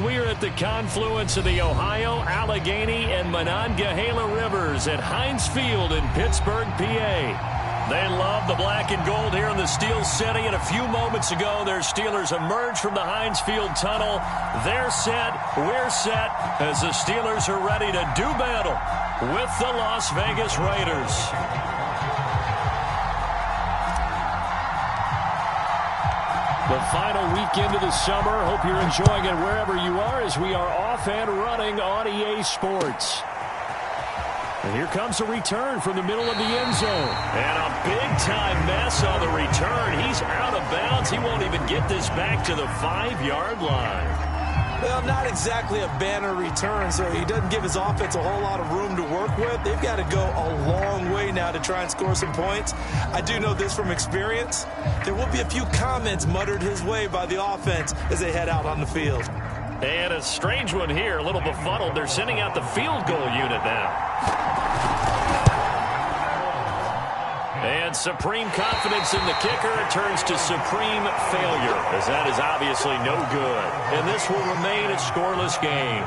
We are at the confluence of the Ohio, Allegheny, and Monongahela Rivers at Heinz Field in Pittsburgh, PA. They love the black and gold here in the Steel City, and a few moments ago, their Steelers emerged from the Heinz Field tunnel. They're set, we're set, as the Steelers are ready to do battle with the Las Vegas Raiders. The final weekend of the summer. Hope you're enjoying it wherever you are as we are off and running on EA Sports. And here comes a return from the middle of the end zone. And a big-time mess on the return. He's out of bounds. He won't even get this back to the 5-yard line. Well, not exactly a banner return, so he doesn't give his offense a whole lot of room to work with. They've got to go a long way now to try and score some points. I do know this from experience. There will be a few comments muttered his way by the offense as they head out on the field. And a strange one here, a little befuddled. They're sending out the field goal unit now. And supreme confidence in the kicker turns to supreme failure, as that is obviously no good. And this will remain a scoreless game.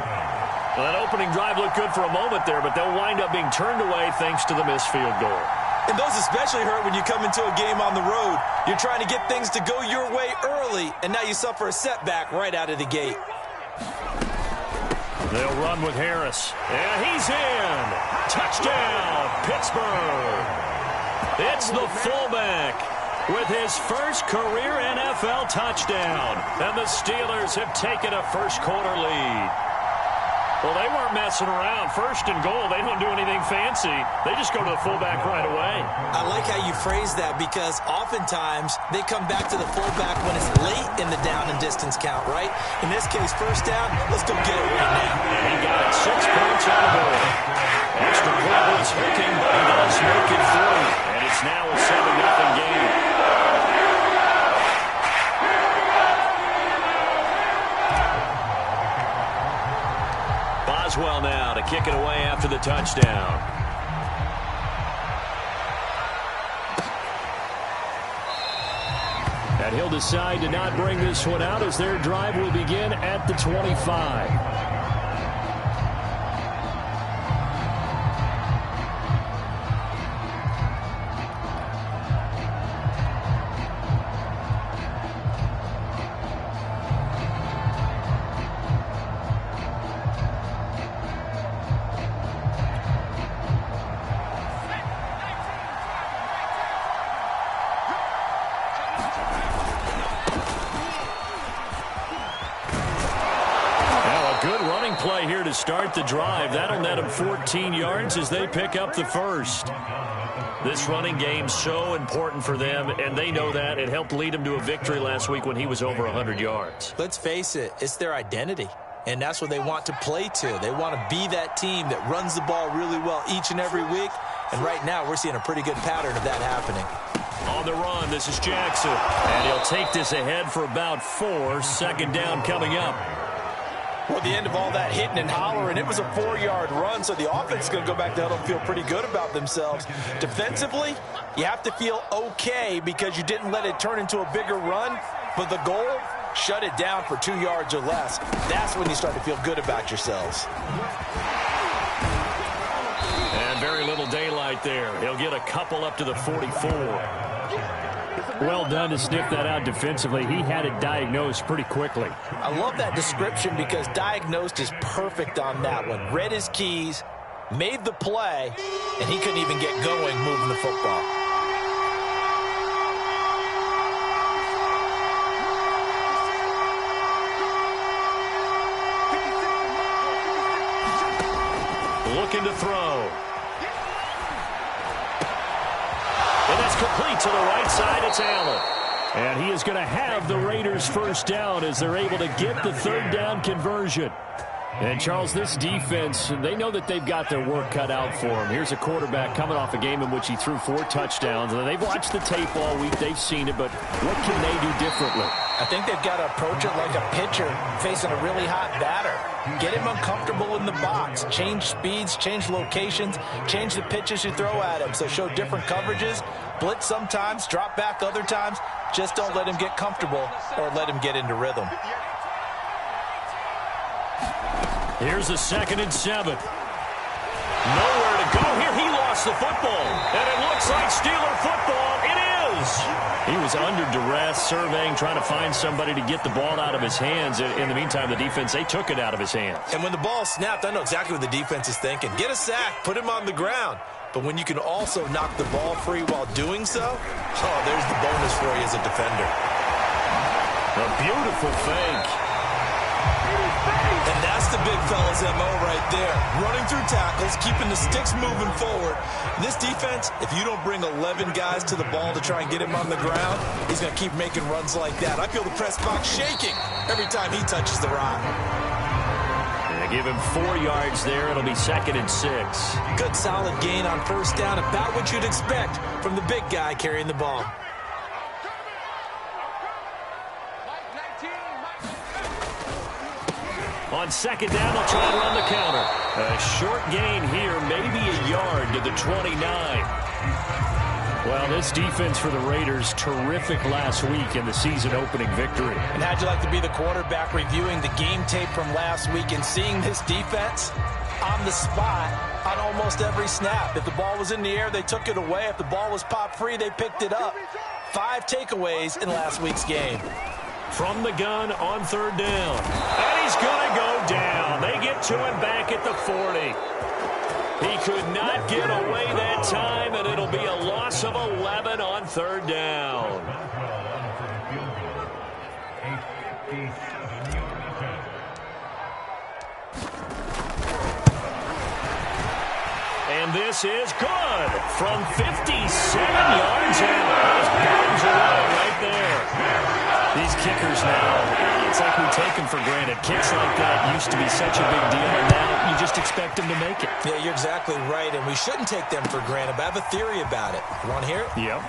Well, that opening drive looked good for a moment there, but they'll wind up being turned away thanks to the missed field goal. And those especially hurt when you come into a game on the road. You're trying to get things to go your way early, and now you suffer a setback right out of the gate. They'll run with Harris. And he's in. Touchdown, Pittsburgh. It's the fullback with his first career NFL touchdown. And the Steelers have taken a first-quarter lead. Well, they weren't messing around. First and goal, they don't do anything fancy. They just go to the fullback right away. I like how you phrase that because oftentimes they come back to the fullback when it's late in the down and distance count, right? In this case, first down, let's go get it right now. And he got it 6 points on the board. Extra point was hurting, but he does make it through. And it's now a 7-0 game. Boswell now to kick it away after the touchdown. And he'll decide to not bring this one out as their drive will begin at the 25. Play here to start the drive. That'll net them 14 yards as they pick up the first. This running game's so important for them, and they know that. It helped lead them to a victory last week when he was over 100 yards. Let's face it, it's their identity, and that's what they want to play to. They want to be that team that runs the ball really well each and every week, and right now we're seeing a pretty good pattern of that happening. On the run, this is Jackson, and he'll take this ahead for about 4. Second down coming up. Well, the end of all that hitting and hollering, it was a 4-yard run, so the offense is going to go back to huddle and feel pretty good about themselves. Defensively, you have to feel okay because you didn't let it turn into a bigger run, but the goal, shut it down for 2 yards or less. That's when you start to feel good about yourselves. And very little daylight there. He'll get a couple up to the 44. Well done to sniff that out defensively. He had it diagnosed pretty quickly. I love that description because diagnosed is perfect on that one. Read his keys, made the play, and he couldn't even get going moving the football. Looking to throw. And that's complete to the right side. It's Allen. And he is going to have the Raiders first down as they're able to get the third down conversion. And, Charles, this defense, they know that they've got their work cut out for them. Here's a quarterback coming off a game in which he threw 4 touchdowns. And they've watched the tape all week. They've seen it. But what can they do differently? I think they've got to approach it like a pitcher facing a really hot batter. Get him uncomfortable in the box. Change speeds, change locations, change the pitches you throw at him. So show different coverages. Blitz sometimes, drop back other times. Just don't let him get comfortable or let him get into rhythm. Here's a 2nd and 7. Nowhere to go here. He lost the football. And it looks like Steeler football. It is. He was under duress, surveying, trying to find somebody to get the ball out of his hands. In the meantime, the defense, they took it out of his hands. And when the ball snapped, I know exactly what the defense is thinking. Get a sack. Put him on the ground. But when you can also knock the ball free while doing so, there's the bonus for you as a defender. A beautiful fake. And that's the big fella's MO right there. Running through tackles, keeping the sticks moving forward. This defense, if you don't bring 11 guys to the ball to try and get him on the ground, he's going to keep making runs like that. I feel the press box shaking every time he touches the rock. Give him 4 yards there. It'll be 2nd and 6. Good solid gain on first down. About what you'd expect from the big guy carrying the ball. On 2nd down, they'll try and run the counter. A short gain here, maybe a yard to the 29. Well, this defense for the Raiders, terrific last week in the season-opening victory. And how'd you like to be the quarterback reviewing the game tape from last week and seeing this defense on the spot on almost every snap? If the ball was in the air, they took it away. If the ball was popped free, they picked it up. 5 takeaways in last week's game. From the gun on 3rd down. And he's going to go down. They get to him back at the 40. He could not get away that time, and it'll be a loss of 11 on 3rd down. And this is good from 57 yards out. Those bombs away right there. These kickers now, it's like we take them for granted. Kicks like that used to be such a big deal, and now you just expect them to make it. Yeah, you're exactly right, and we shouldn't take them for granted, but I have a theory about it. You want to hear it? Yep.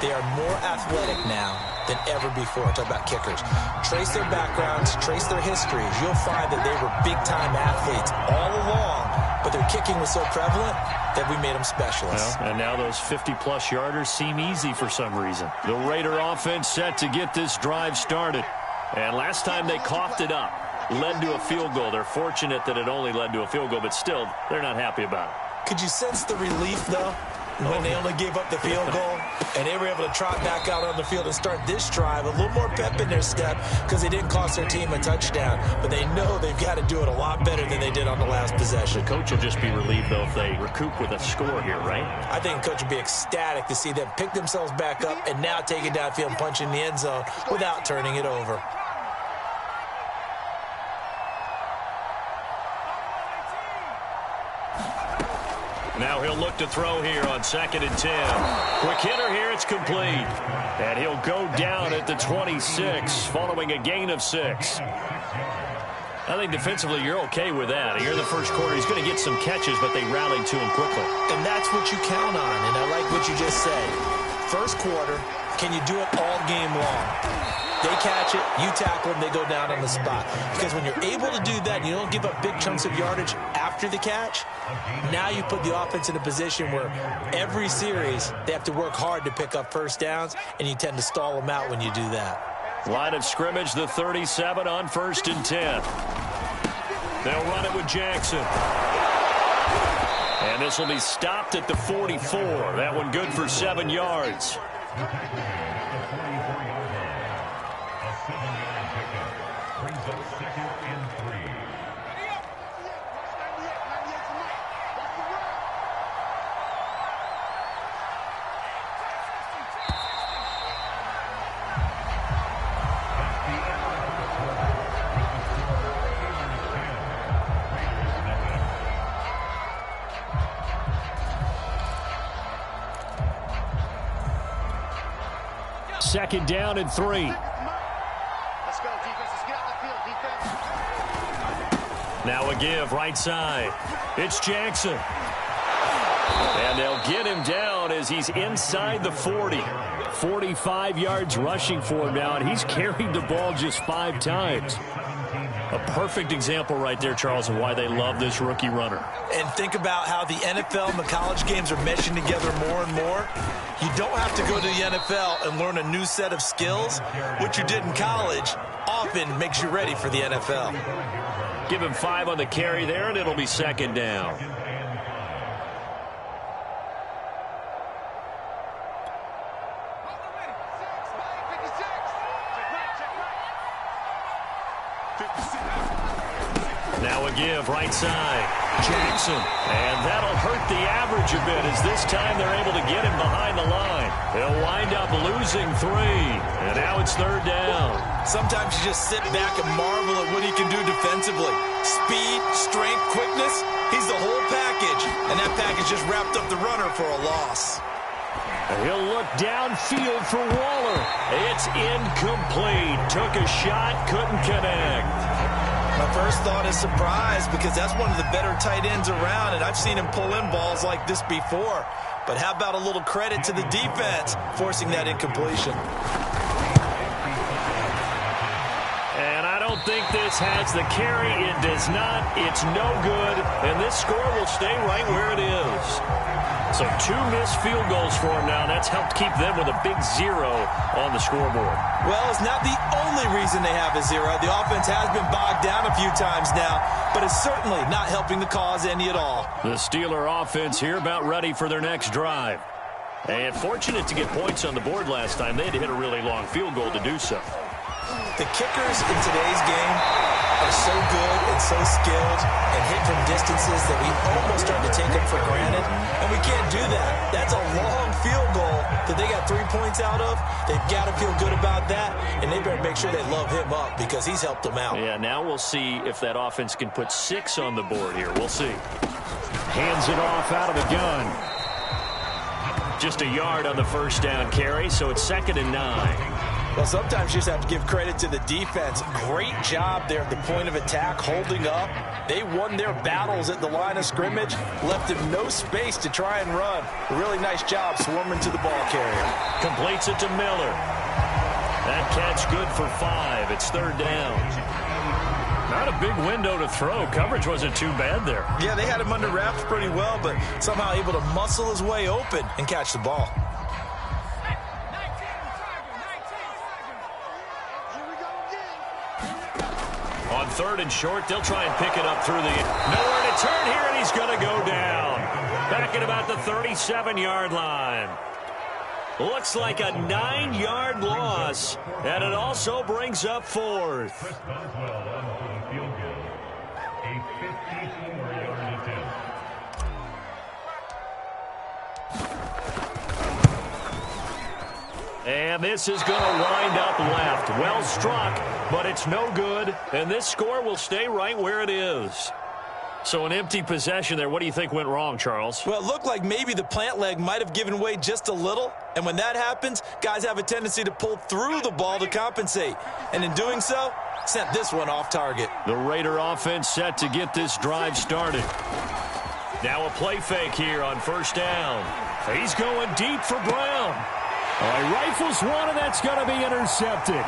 They are more athletic now than ever before. Talk about kickers. Trace their backgrounds, trace their histories. You'll find that they were big-time athletes all along, but their kicking was so prevalent that we made them specialists. Well, and now those 50-plus yarders seem easy for some reason. The Raider offense set to get this drive started. And last time they coughed it up, led to a field goal. They're fortunate that it only led to a field goal, but still, they're not happy about it. Could you sense the relief, though, when they only gave up the field goal and they were able to trot back out on the field and start this drive? A little more pep in their step because they didn't cost their team a touchdown, but they know they've got to do it a lot better than they did on the last possession. The coach will just be relieved, though, if they recoup with a score here, right? I think the coach will be ecstatic to see them pick themselves back up and now take it downfield and punch in the end zone without turning it over. Now he'll look to throw here on 2nd and 10. Quick hitter here, it's complete. And he'll go down at the 26 following a gain of 6. I think defensively you're okay with that. Here in the first quarter, he's going to get some catches, but they rallied to him quickly. And that's what you count on, and I like what you just said. First quarter, can you do it all game long? They catch it, you tackle them, they go down on the spot. Because when you're able to do that, you don't give up big chunks of yardage after the catch, now you put the offense in a position where every series they have to work hard to pick up first downs, and you tend to stall them out when you do that. Line of scrimmage, the 37 on 1st and 10. They'll run it with Jackson. And this will be stopped at the 44. That one good for 7 yards. Second down and 3. Let's go, defense. Let's get out the field, defense. Now a give, right side. It's Jackson. And they'll get him down as he's inside the 40. 45 yards rushing for him now, and he's carried the ball just 5 times. A perfect example right there, Charles, of why they love this rookie runner. And think about how the NFL and the college games are meshing together more and more. You don't have to go to the NFL and learn a new set of skills. What you did in college often makes you ready for the NFL. Give him 5 on the carry there, and it'll be second down. Now a give right side. Jackson. And that'll hurt the average a bit as this time they're able to get him behind the line. They'll wind up losing 3. And now it's third down. Sometimes you just sit back and marvel at what he can do defensively. Speed, strength, quickness. He's the whole package. And that package just wrapped up the runner for a loss. He'll look downfield for Waller. It's incomplete. Took a shot, couldn't connect. My first thought is surprise because that's one of the better tight ends around, and I've seen him pull in balls like this before. But how about a little credit to the defense forcing that incompletion? And I don't think this has the carry. It does not. It's no good. And this score will stay right where it is. So 2 missed field goals for him now. That's helped keep them with a big 0 on the scoreboard. Well, it's not the only reason they have a 0. The offense has been bogged down a few times now, but it's certainly not helping the cause any at all. The Steeler offense here about ready for their next drive. And fortunate to get points on the board last time. They had to hit a really long field goal to do so. The kickers in today's game are so good and so skilled and hit from distances that we almost start to take them for granted, and we can't do that. That's a long field goal that they got 3 points out of. They've got to feel good about that, and they better make sure they love him up because he's helped them out. Yeah, now we'll see if that offense can put 6 on the board here. We'll see. Hands it off out of the gun. Just a yard on the first down carry, so it's 2nd and 9. Well, sometimes you just have to give credit to the defense. Great job there at the point of attack, holding up. They won their battles at the line of scrimmage, left him no space to try and run. A really nice job swarming to the ball carrier. Completes it to Miller. That catch good for 5. It's 3rd down. Not a big window to throw. Coverage wasn't too bad there. Yeah, they had him under wraps pretty well, but somehow able to muscle his way open and catch the ball. On 3rd and short, they'll try and pick it up through the... Nowhere to turn here, and he's going to go down. Back at about the 37-yard line. Looks like a 9-yard loss, and it also brings up 4th. And this is going to wind up left. Well struck, but it's no good. And this score will stay right where it is. So an empty possession there. What do you think went wrong, Charles? Well, it looked like maybe the plant leg might have given way just a little. And when that happens, guys have a tendency to pull through the ball to compensate. And in doing so, sent this one off target. The Raider offense set to get this drive started. Now a play fake here on 1st down. He's going deep for Brown. He rifles one, and that's going to be intercepted.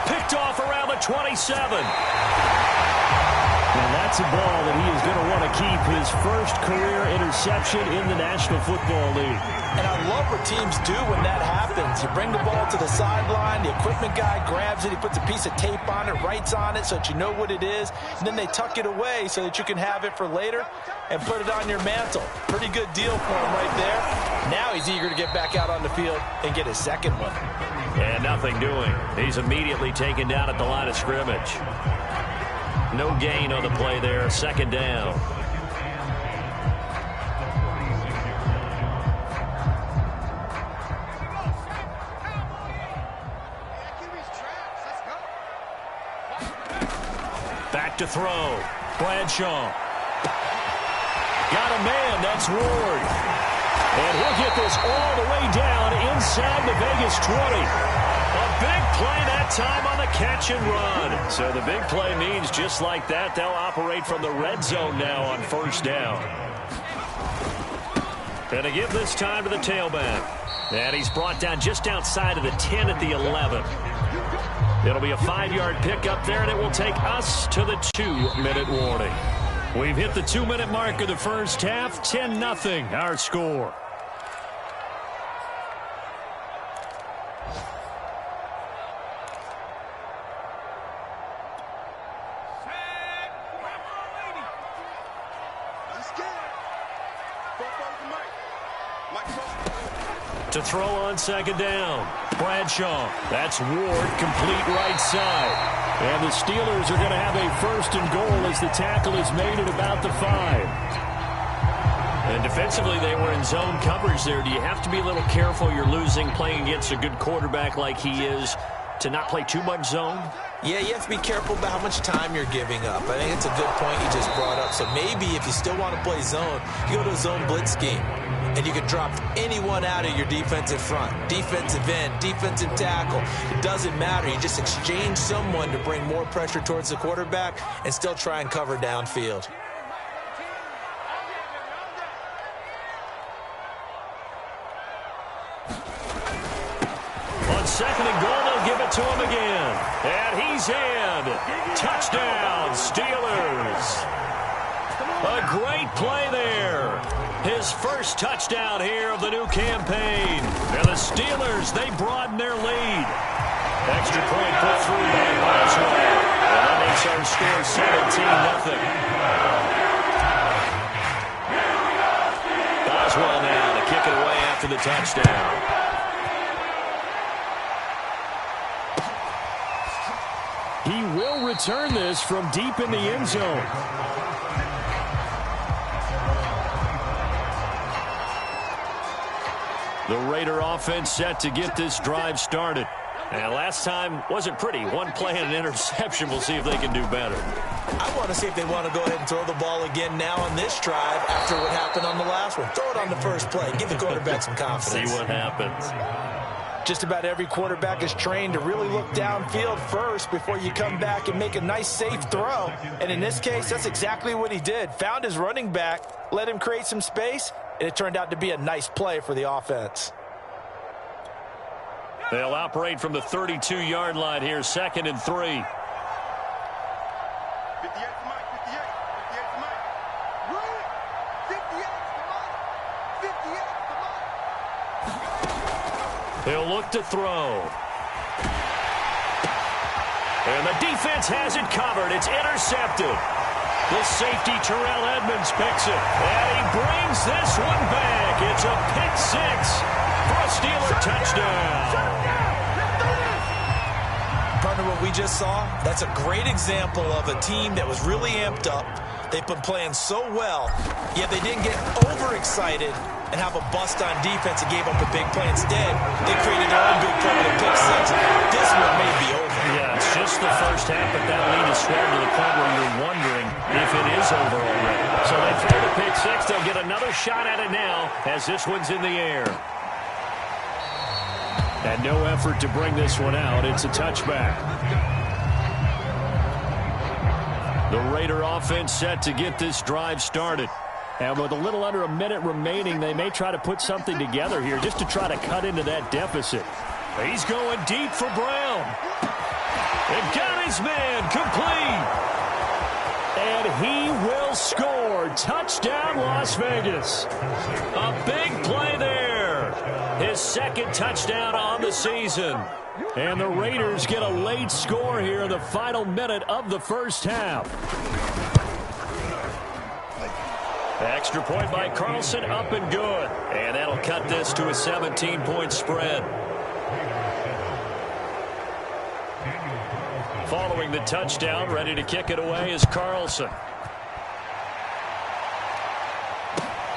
Picked off around the 27. And that's a ball that he is going to want to keep, his first career interception in the National Football League. And I love what teams do when that happens. You bring the ball to the sideline, the equipment guy grabs it, he puts a piece of tape on it, writes on it so that you know what it is, and then they tuck it away so that you can have it for later and put it on your mantle. Pretty good deal for him right there. Now he's eager to get back out on the field and get his second one. And nothing doing. He's immediately taken down at the line of scrimmage. No gain on the play there, 2nd down. Back to throw. Bradshaw. Got a man, that's Ward. And he'll get this all the way down inside the Vegas 20. A big play that time on the catch and run. So the big play means just like that, they'll operate from the red zone now on 1st down. And to give this time to the tailback. And he's brought down just outside of the 10 at the 11. It'll be a 5-yard pickup there, and it will take us to the 2-minute warning. We've hit the 2-minute mark of the first half. 10-0, our score. To throw on second down, Bradshaw. That's Ward, complete right side. And the Steelers are going to have a 1st and goal as the tackle is made at about the 5. And defensively, they were in zone coverage there. Do you have to be a little careful? You're losing, playing against a good quarterback like he is, to not play too much zone? Yeah, you have to be careful about how much time you're giving up. I think it's a good point you just brought up. So maybe if you still want to play zone, you go to a zone blitz scheme. And you can drop anyone out of your defensive front. Defensive end, defensive tackle. It doesn't matter. You just exchange someone to bring more pressure towards the quarterback and still try and cover downfield. On 2nd and goal, they'll give it to him again. And he's in. Touchdown, Steelers. A great play there. His first touchdown here of the new campaign. And the Steelers, they broaden their lead. Extra point put through by Boswell. And that makes our score 17-0. Boswell now to kick it away after the touchdown. He will return this from deep in the end zone. The Raider offense set to get this drive started. And last time wasn't pretty. One play and an interception. We'll see if they can do better. I want to see if they want to go ahead and throw the ball again now on this drive after what happened on the last one. Throw it on the first play. Give the quarterback some confidence. See what happens. Just about every quarterback is trained to really look downfield first before you come back and make a nice, safe throw. And in this case, that's exactly what he did. Found his running back, let him create some space, and it turned out to be a nice play for the offense. They'll operate from the 32-yard line here, 2nd and 3. He'll look to throw. And the defense has it covered. It's intercepted. The safety, Terrell Edmonds, picks it. And he brings this one back. It's a pick 6 for a Steeler touchdown. Partner, what we just saw, that's a great example of a team that was really amped up. They've been playing so well, yet they didn't get overexcited and have a bust on defense and gave up a big play. Instead, they created their own big play with a pick 6. This one may be over. Yeah, it's just the first half, but that lead is swelled to the point where you're wondering if it is over already. So they throw the pick 6. They'll get another shot at it now as this one's in the air. And no effort to bring this one out. It's a touchback. The Raider offense set to get this drive started. And with a little under a minute remaining, they may try to put something together here just to try to cut into that deficit. He's going deep for Brown. And got his man complete. And he will score. Touchdown, Las Vegas. A big play there. His 2nd touchdown on the season. And the Raiders get a late score here in the final minute of the first half. Extra point by Carlson, up and good. And that'll cut this to a 17-point spread. Following the touchdown, ready to kick it away is Carlson.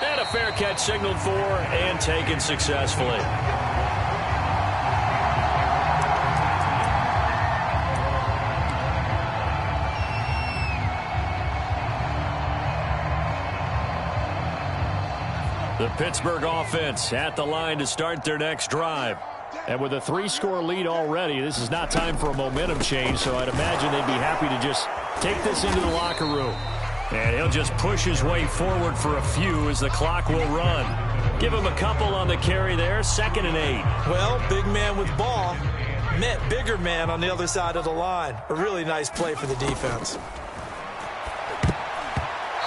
And a fair catch signaled for and taken successfully. The Pittsburgh offense at the line to start their next drive. And with a 3-score lead already, this is not time for a momentum change, so I'd imagine they'd be happy to just take this into the locker room. And he'll just push his way forward for a few as the clock will run. Give him a couple on the carry there, 2nd and 8. Well, big man with ball met bigger man on the other side of the line. A really nice play for the defense.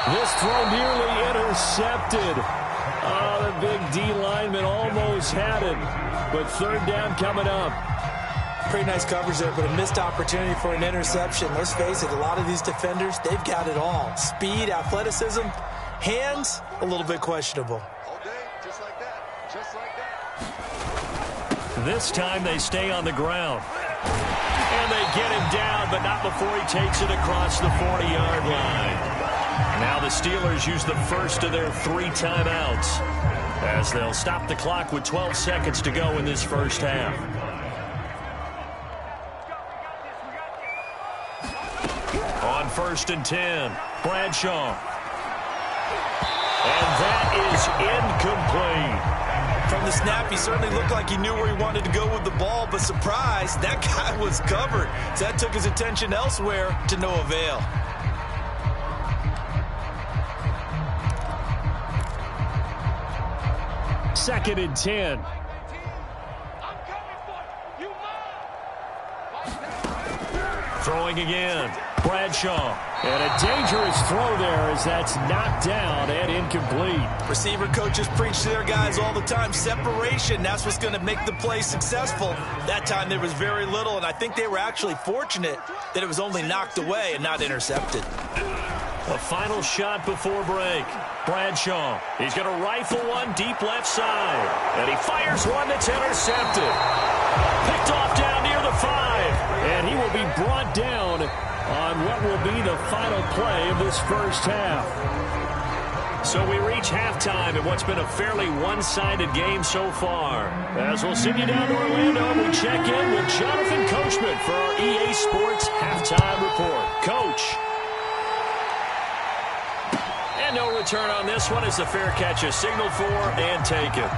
This throw nearly intercepted. Oh, the big D lineman almost had it. But 3rd down coming up. Pretty nice coverage there, but a missed opportunity for an interception. Let's face it, a lot of these defenders, they've got it all. Speed, athleticism, Hands, a little bit questionable. All day, just like that. Just like that. This time they stay on the ground. And they get him down, but not before he takes it across the 40-yard line. Now the Steelers use the first of their 3 timeouts as they'll stop the clock with 12 seconds to go in this first half. On 1st and 10, Bradshaw. And that is incomplete. From the snap, he certainly looked like he knew where he wanted to go with the ball, but surprise, that guy was covered. So that took his attention elsewhere to no avail. Second and 10. Throwing again. Bradshaw. And a dangerous throw there as that's knocked down and incomplete. Receiver coaches preach to their guys all the time. Separation, that's what's going to make the play successful. That time there was very little, and I think they were actually fortunate that it was only knocked away and not intercepted. A final shot before break. Bradshaw. He's going to rifle one deep left side. And he fires one that's intercepted. Picked off down near the 5. And he will be brought down on what will be the final play of this first half. So we reach halftime in what's been a fairly one-sided game so far. As we'll send you down to Orlando, we check in with Jonathan Coachman for our EA Sports Halftime Report. Coach. And no return on this one as the fair catch is signaled for and taken.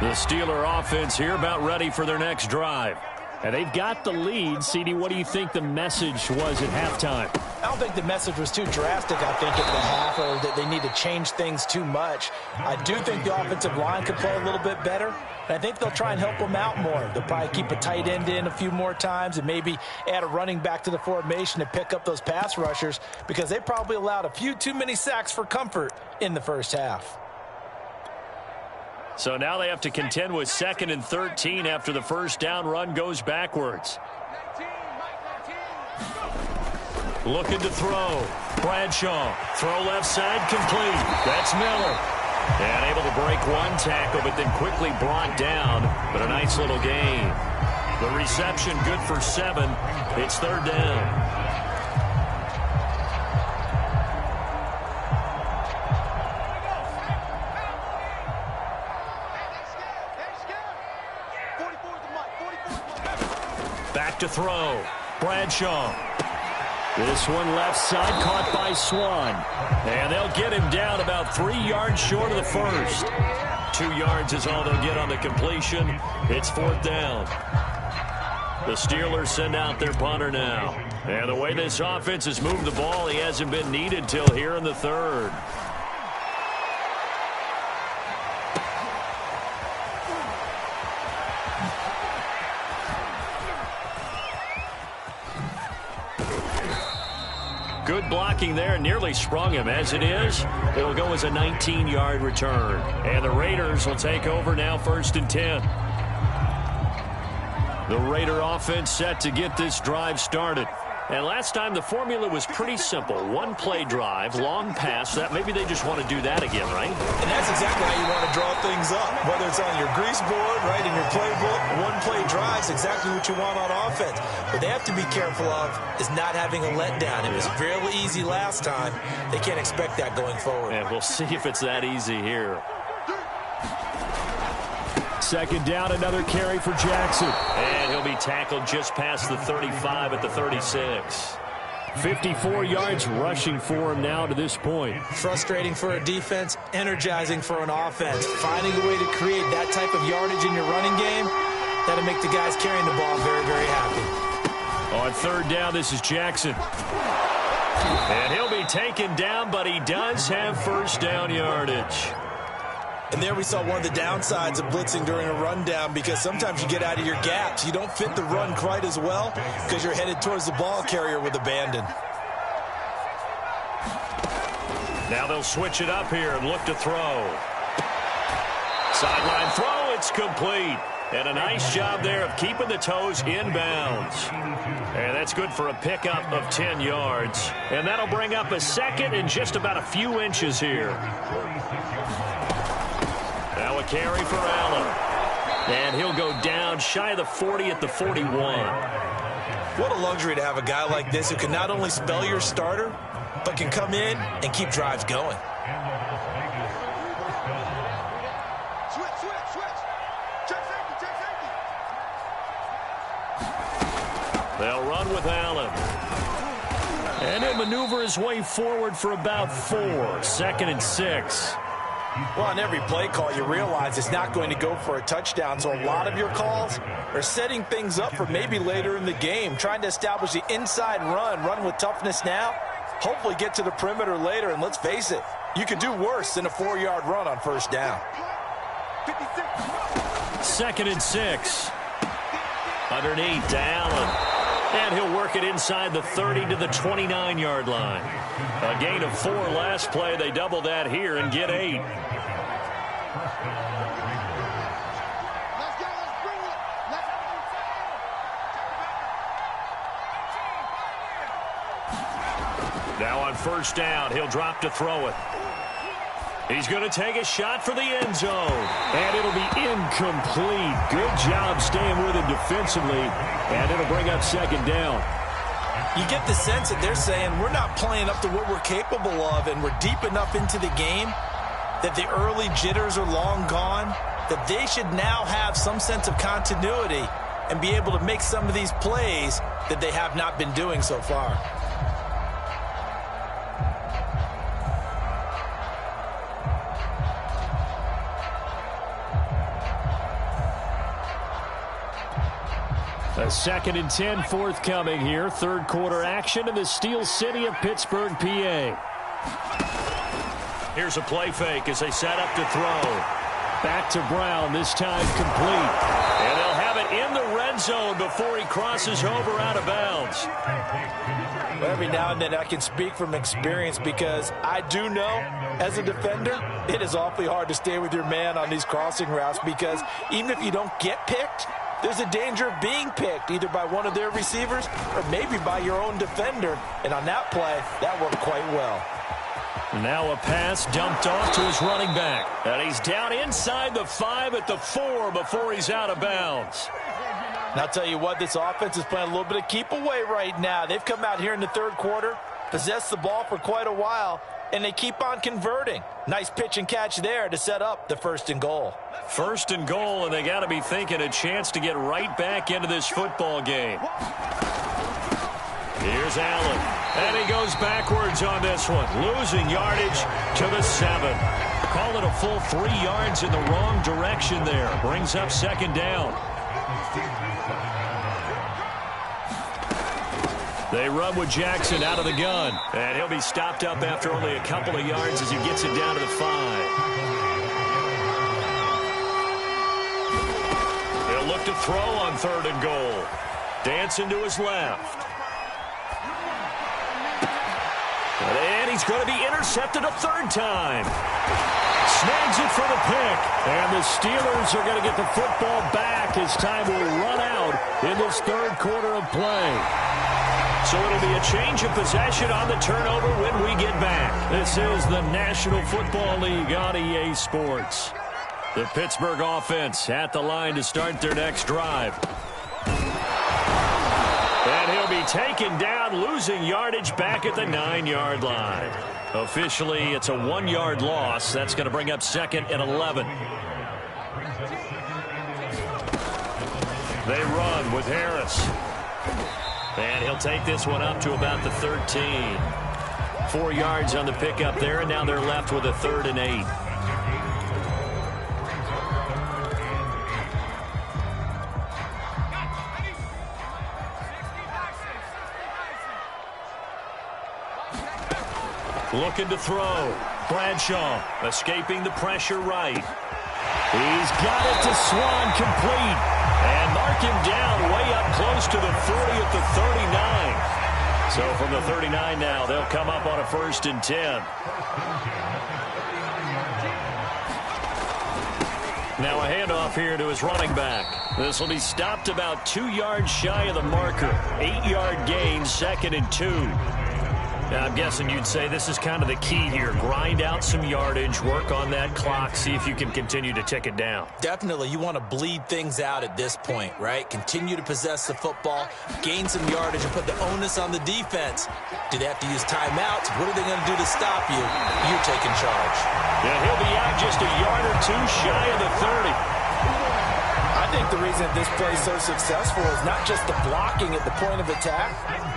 The Steeler offense here about ready for their next drive. And they've got the lead. CD, what do you think the message was at halftime? I don't think the message was too drastic, I think, at the half, or that they need to change things too much. I do think the offensive line could play a little bit better, and I think they'll try and help them out more. They'll probably keep a tight end in a few more times and maybe add a running back to the formation to pick up those pass rushers because they probably allowed a few too many sacks for comfort in the first half. So now they have to contend with 2nd and 13 after the first down run goes backwards. Looking to throw. Bradshaw. Throw left side complete. That's Miller. And able to break one tackle, but then quickly brought down. But a nice little gain. The reception good for 7. It's 3rd down. Back to throw. Bradshaw. This one left side caught by Swan. And they'll get him down about 3 yards short of the first. 2 yards is all they'll get on the completion. It's 4th down. The Steelers send out their punter now. And the way this offense has moved the ball, he hasn't been needed till here in the 3rd. Good blocking there, nearly sprung him. As it is, it'll go as a 19-yard return. And the Raiders will take over now 1st and 10. The Raider offense set to get this drive started. And last time the formula was pretty simple. One play drive, long pass. That maybe they just want to do that again, right? And that's exactly how you want to draw things up. Whether it's on your grease board, right, in your playbook, one play drive is exactly what you want on offense. What they have to be careful of is not having a letdown. It was fairly easy last time. They can't expect that going forward. And we'll see if it's that easy here. 2nd down, another carry for Jackson. And he'll be tackled just past the 35 at the 36. 54 yards rushing for him now to this point. Frustrating for a defense, energizing for an offense. Finding a way to create that type of yardage in your running game, that'll make the guys carrying the ball very, very happy. On 3rd down, this is Jackson. And he'll be taken down, but he does have first down yardage. And there we saw one of the downsides of blitzing during a rundown because sometimes you get out of your gaps. You don't fit the run quite as well because you're headed towards the ball carrier with abandon. Now they'll switch it up here and look to throw. Sideline throw, it's complete. And a nice job there of keeping the toes inbounds. And that's good for a pickup of 10 yards. And that'll bring up a second and just about a few inches here. Now a carry for Allen. And he'll go down shy of the 40 at the 41. What a luxury to have a guy like this who can not only spell your starter, but can come in and keep drives going. They'll run with Allen. And he'll maneuver his way forward for about 4. 2nd and 6. Well, on every play call, you realize it's not going to go for a touchdown, so a lot of your calls are setting things up for maybe later in the game, trying to establish the inside run with toughness now, hopefully get to the perimeter later, and let's face it, you can do worse than a 4-yard run on first down. 2nd and 6. Underneath to Allen. And he'll work it inside the 30 to the 29-yard line. A gain of 4 last play. They double that here and get 8. Now on first down, he'll drop to throw it. He's going to take a shot for the end zone. And it'll be incomplete. Good job staying with him defensively. And it'll bring up 2nd down. You get the sense that they're saying we're not playing up to what we're capable of, and we're deep enough into the game that the early jitters are long gone, that they should now have some sense of continuity and be able to make some of these plays that they have not been doing so far. A 2nd and 10 forthcoming here. 3rd quarter action in the Steel City of Pittsburgh, PA. Here's a play fake as they set up to throw. Back to Brown, this time complete. And they'll have it in the red zone before he crosses over out of bounds. Every now and then I can speak from experience because I do know, as a defender, it is awfully hard to stay with your man on these crossing routes because even if you don't get picked, there's a danger of being picked either by one of their receivers or maybe by your own defender. And on that play, that worked quite well. Now a pass dumped off to his running back. And he's down inside the 5 at the 4 before he's out of bounds. And I'll tell you what, this offense is playing a little bit of keep away right now. They've come out here in the 3rd quarter, possessed the ball for quite a while, and they keep on converting. Nice pitch and catch there to set up the 1st and goal. 1st and goal, and they got to be thinking a chance to get right back into this football game. Here's Allen, and he goes backwards on this one, losing yardage to the 7. Call it a full 3 yards in the wrong direction there. Brings up 2nd down. They run with Jackson out of the gun, and he'll be stopped up after only a couple of yards as he gets it down to the 5. Look to throw on 3rd and goal. Dancing to his left. And he's going to be intercepted a 3rd time. Snags it for the pick. And the Steelers are going to get the football back as time will run out in this 3rd quarter of play. So it'll be a change of possession on the turnover when we get back. This is the National Football League on EA Sports. The Pittsburgh offense at the line to start their next drive. And he'll be taken down, losing yardage back at the 9-yard line. Officially, it's a 1-yard loss. That's going to bring up 2nd and 11. They run with Harris. And he'll take this one up to about the 13. 4 yards on the pickup there, and now they're left with a 3rd and 8. Looking to throw. Bradshaw escaping the pressure right. He's got it to Swan, complete. And mark him down way up close to the 40 at the 39. So from the 39 now, they'll come up on a 1st and 10. Now a handoff here to his running back. This will be stopped about 2 yards shy of the marker. 8-yard gain, 2nd and 2. Now, I'm guessing you'd say this is kind of the key here. Grind out some yardage, work on that clock, see if you can continue to tick it down. Definitely. You want to bleed things out at this point, right? Continue to possess the football, gain some yardage, and put the onus on the defense. Do they have to use timeouts? What are they going to do to stop you? You're taking charge. Yeah, he'll be out just a yard or two shy of the 30. I think the reason this play is so successful is not just the blocking at the point of attack,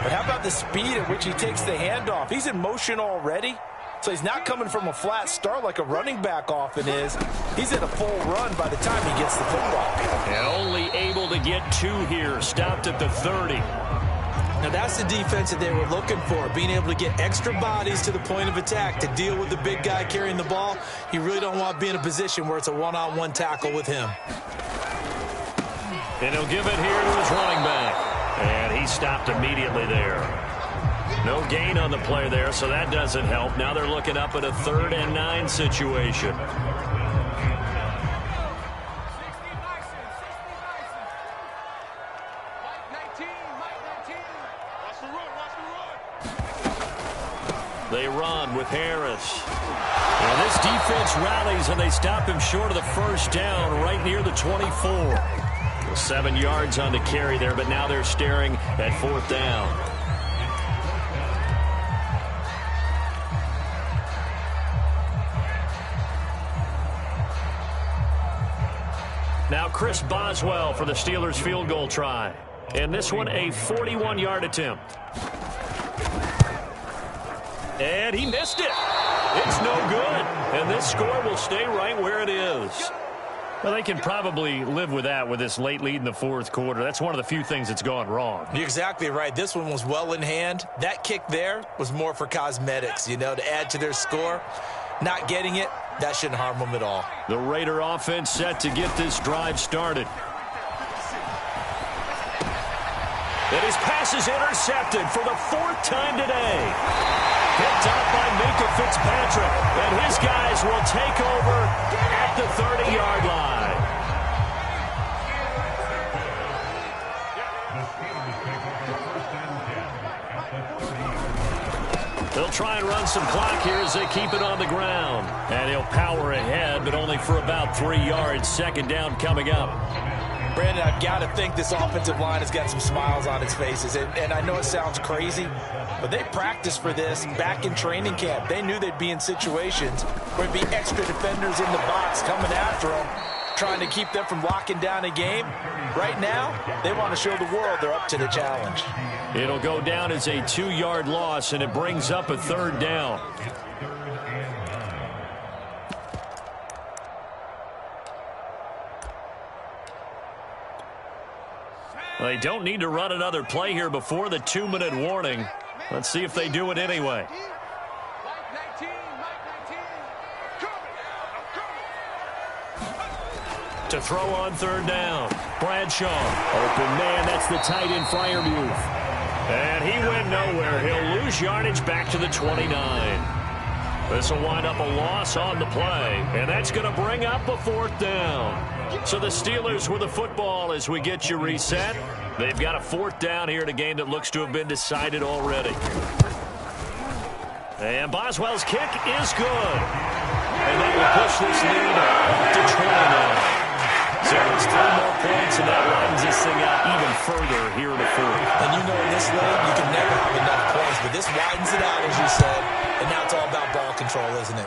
but how about the speed at which he takes the handoff? He's in motion already, so he's not coming from a flat start like a running back often is. He's in a full run by the time he gets the football. And only able to get 2 here, stopped at the 30. Now that's the defense that they were looking for, being able to get extra bodies to the point of attack to deal with the big guy carrying the ball. You really don't want to be in a position where it's a one-on-one tackle with him. And he'll give it here to his running back. And he stopped immediately there. No gain on the play there, so that doesn't help. Now they're looking up at a 3rd and 9 situation. They run with Harris. And this defense rallies, and they stop him short of the first down right near the 24. 7 yards on the carry there, but now they're staring at 4th down. Now Chris Boswell for the Steelers field goal try. And this one a 41-yard attempt. And he missed it. It's no good. And this score will stay right where it is. Well, they can probably live with that with this late lead in the 4th quarter. That's one of the few things that's gone wrong. You're exactly right. This one was well in hand. That kick there was more for cosmetics, you know, to add to their score. Not getting it, that shouldn't harm them at all. The Raider offense set to get this drive started. And his pass is intercepted for the 4th time today. Picked up by Minka Fitzpatrick. And his guys will take over at the 30-yard line. They'll try and run some clock here as they keep it on the ground. And he'll power ahead, but only for about 3 yards. 2nd down coming up. Brandon, I've got to think this offensive line has got some smiles on its faces. And I know it sounds crazy, but they practiced for this back in training camp. They knew they'd be in situations where there'd be extra defenders in the box coming after them, trying to keep them from locking down a game. Right now, they want to show the world they're up to the challenge. It'll go down as a 2-yard loss, and it brings up a 3rd down. They don't need to run another play here before the 2-minute warning. Let's see if they do it anyway. To throw on 3rd down. Bradshaw. Open man, that's the tight end Freiermuth. And he went nowhere. He'll lose yardage back to the 29. This will wind up a loss on the play. And that's going to bring up a 4th down. So the Steelers with the football as we get you reset. They've got a 4th down here in a game that looks to have been decided already. And Boswell's kick is good. And they will push this lead up to 20 now. So it's 3 more points, and that widens this thing out even further here in the 4th. And you know in this league, you can never have enough points, but this widens it out, as you said, and now it's all about ball control, isn't it?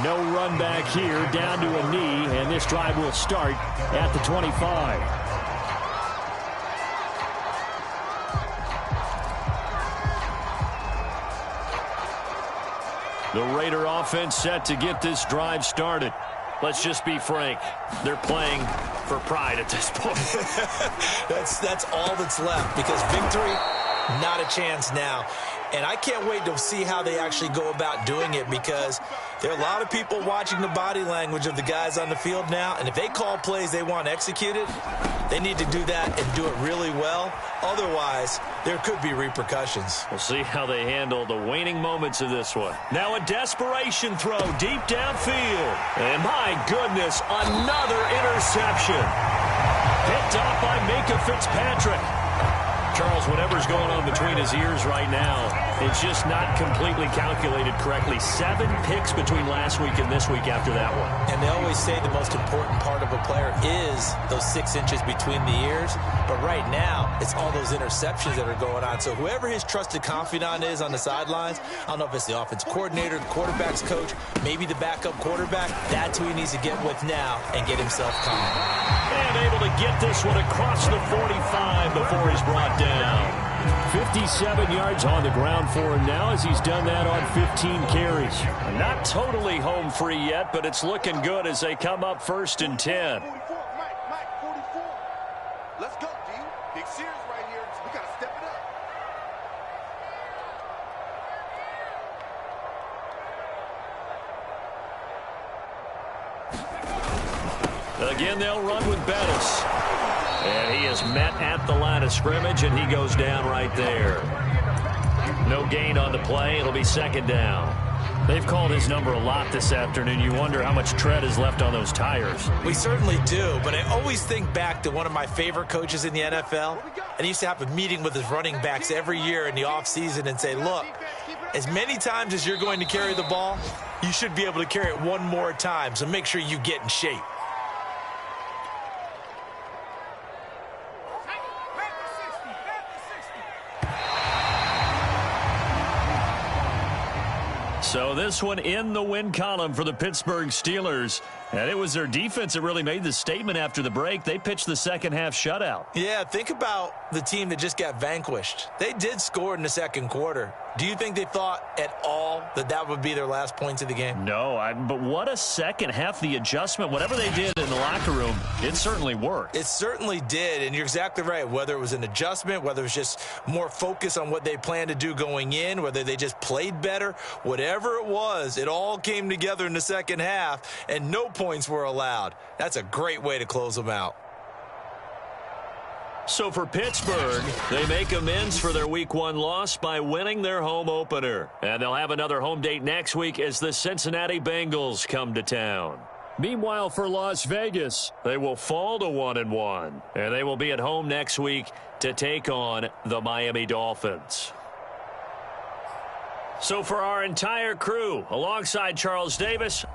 No run back here, down to a knee, and this drive will start at the 25. The Raider offense set to get this drive started. Let's just be frank. They're playing for pride at this point. That's all that's left, because victory, not a chance now. And I can't wait to see how they actually go about doing it, because there are a lot of people watching the body language of the guys on the field now, and if they call plays they want executed, They need to do that and do it really well. Otherwise, there could be repercussions. We'll see how they handle the waning moments of this one. Now a desperation throw deep downfield. And my goodness, another interception. Picked off by Minka Fitzpatrick. Charles, whatever's going on between his ears right now, it's just not completely calculated correctly. 7 picks between last week and this week after that one. And they always say the most important part of a player is those 6 inches between the ears. But right now, it's all those interceptions that are going on. So whoever his trusted confidant is on the sidelines, I don't know if it's the offense coordinator, the quarterback's coach, maybe the backup quarterback, that's who he needs to get with now and get himself calm. And able to get this one across the 45 before he's brought down. 57 yards on the ground for him now as he's done that on 15 carries. Not totally home free yet, but it's looking good as they come up 1st and 10. 44, Mike, 44. Let's go, D. Big Sears right here. We got to step it up. Again, they'll run with Bettis. And he is met at the line of scrimmage, and he goes down right there. No gain on the play. It'll be 2nd down. They've called his number a lot this afternoon. You wonder how much tread is left on those tires. We certainly do, but I always think back to one of my favorite coaches in the NFL. And he used to have a meeting with his running backs every year in the offseason and say, look, as many times as you're going to carry the ball, you should be able to carry it one more time, so make sure you get in shape. So this one in the win column for the Pittsburgh Steelers. And it was their defense that really made the statement after the break. They pitched the second half shutout. Yeah, think about the team that just got vanquished. They did score in the second quarter. Do you think they thought at all that that would be their last points of the game? No, but what a second half. The adjustment, whatever they did in the locker room, it certainly worked. It certainly did, and you're exactly right. Whether it was an adjustment, whether it was just more focus on what they planned to do going in, whether they just played better, whatever it was, it all came together in the second half, and no points were allowed. That's a great way to close them out. So for Pittsburgh, they make amends for their Week 1 loss by winning their home opener. And they'll have another home date next week as the Cincinnati Bengals come to town. Meanwhile, for Las Vegas, they will fall to 1-1. And they will be at home next week to take on the Miami Dolphins. So for our entire crew, alongside Charles Davis,